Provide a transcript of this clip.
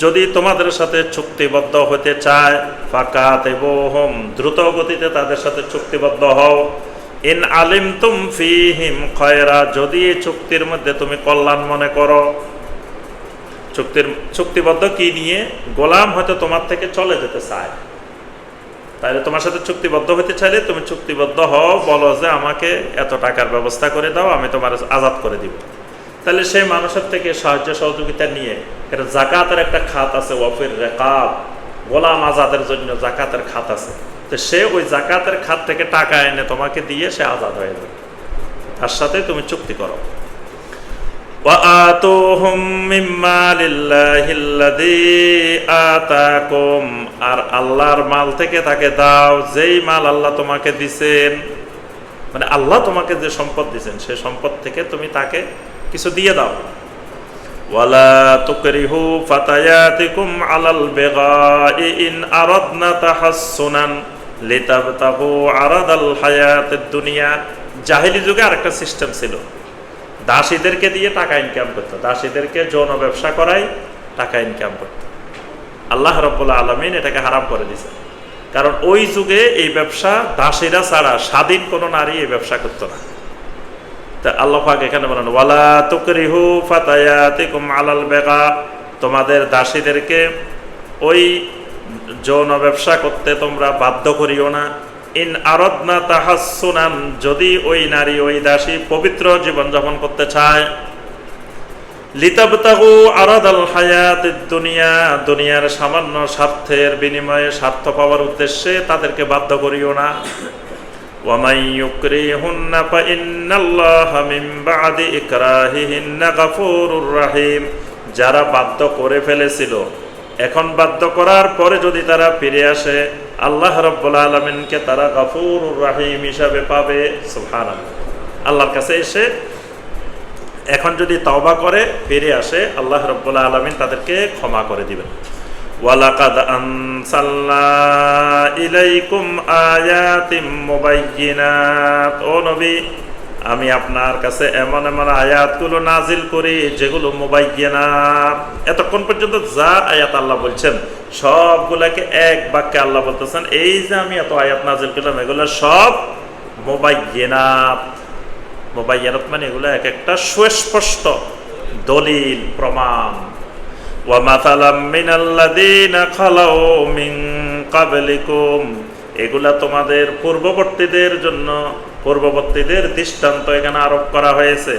যদি তোমাদের সাথে চুক্তিবদ্ধ হতে চায় ফাকাতিবুহুম, দ্রুত গতিতে তাদের সাথে চুক্তিবদ্ধ হও। ইন আলিমতুম ফীহিম খায়রা, যদি এই চুক্তির মধ্যে তুমি কল্যাণ মনে করো। চুক্তিবদ্ধ কি নিয়ে? গোলাম হয়তো তোমার থেকে চলে যেতে চায়, তাহলে তোমার সাথে চুক্তিবদ্ধ হতে চাইলে তুমি চুক্তিবদ্ধ হও, বলো যে আমাকে এত টাকার ব্যবস্থা করে দাও, আমি তোমার আজাদ করে দিব। তাহলে সেই মানুষের থেকে সাহায্য সহযোগিতা নিয়ে, এটা জাকাতের একটা খাত আছে, ওয়াফির রিকাব, গোলাম আজাদের জন্য জাকাতের খাত আছে। তো সে ওই জাকাতের খাত থেকে টাকা এনে তোমাকে দিয়ে সে আজাদ হয়ে যাবে, তার সাথে তুমি চুক্তি করো। ওয়াআতুহুম মিম্মা লিল্লাহিল্লাযী আতাকুম, আর আল্লাহর মাল থেকে তাকে দাও যেই মাল আল্লাহ তোমাকে দিবেন, মানে আল্লাহ তোমাকে যে সম্পদ দিবেন সেই সম্পদ থেকে তুমি তাকে কিছু দিয়ে দাও। ওয়ালা তুকরিহু ফাতায়াতিকুম আলাল বিগাই ইন আরাদনা তাহাসসুনান লিতাবতাগু আরাদাল হায়াতিদ দুনিয়া। জাহেলি যুগে আরেকটা সিস্টেম ছিল, দাসীদেরকে দিয়ে টাকা ইনকাম করতো, দাসীদেরকে যৌন ব্যবসা করাই টাকা ইনকাম করতো। আল্লাহ রাব্বুল আলামিন এটাকে হারাম করে দিয়েছে, কারণ ওই যুগে এই ব্যবসা দাসীরা ছাড়া স্বাধীন কোনো নারী এই ব্যবসা করতো না। তা আল্লাহ পাক এখানে বলেন ওয়ালা তুকরিহু ফাতায়াতিকুম আলাল বিগা, তোমাদের দাসীদেরকে ওই যৌন ব্যবসা করতে তোমরা বাধ্য করিও না। ইন আরাদনা তাহাসসুনান, যদি ওই নারী ওই দাসী পবিত্র জীবনযাপন করতে চায়। লিতাবতাগু আরাদাল হায়াতিদ দুনিয়া, দুনিয়ার সামান্য স্বার্থের বিনিময়ে স্বার্থ পাওয়ার উদ্দেশ্যে তাদেরকে বাধ্য করিও না। ওয়ামাই ইউকরিহুন্না ফাইন্নাল্লাহা মিন বা'দি ইকরাহিহিন্না গফুরুর রহিম, যারা বাধ্য করে ফেলেছিল এখন বাধ্য করার পরে যদি তারা ফিরে আসে আল্লাহ রাব্বুল আলামিনকে তারা গফুরুর রহিম হিসাবে পাবে। সুবহানাল্লাহ, আল্লাহর কাছে এসে এখন যদি তওবা করে ফিরে আসে আল্লাহ রাব্বুল আলামিন তাদেরকে ক্ষমা করে দিবেন। ওয়ালাকাদ আনসালনা ইলাইকুম আয়াতিম মুবায়্যিনাত, ও নবী আমি আপনার কাছে এমন এমন আয়াতগুলো নাজিল করি যেগুলো মুবায়্যিনাত। এতক্ষণ পর্যন্ত যা আয়াত আল্লাহ বলছেন সবগুলাকে এক বাক্যে আল্লাহ বলতেছেন এই যে আমি এত আয়াত নাজিল করলাম এগুলো সব মুবায়্যিনাত। মুবায়্যিনাত মানে এগুলো এক একটা সুস্পষ্ট দলিল প্রমাণ। ওয়া মাতালাম মিনাল্লাযীনা খালাউ মিন ক্বাবলিকুম, এগুলা তোমাদের পূর্ববর্তীদের জন্য, পূর্ববর্তীদের দৃষ্টান্ত এখানে আরোপ করা হয়েছে।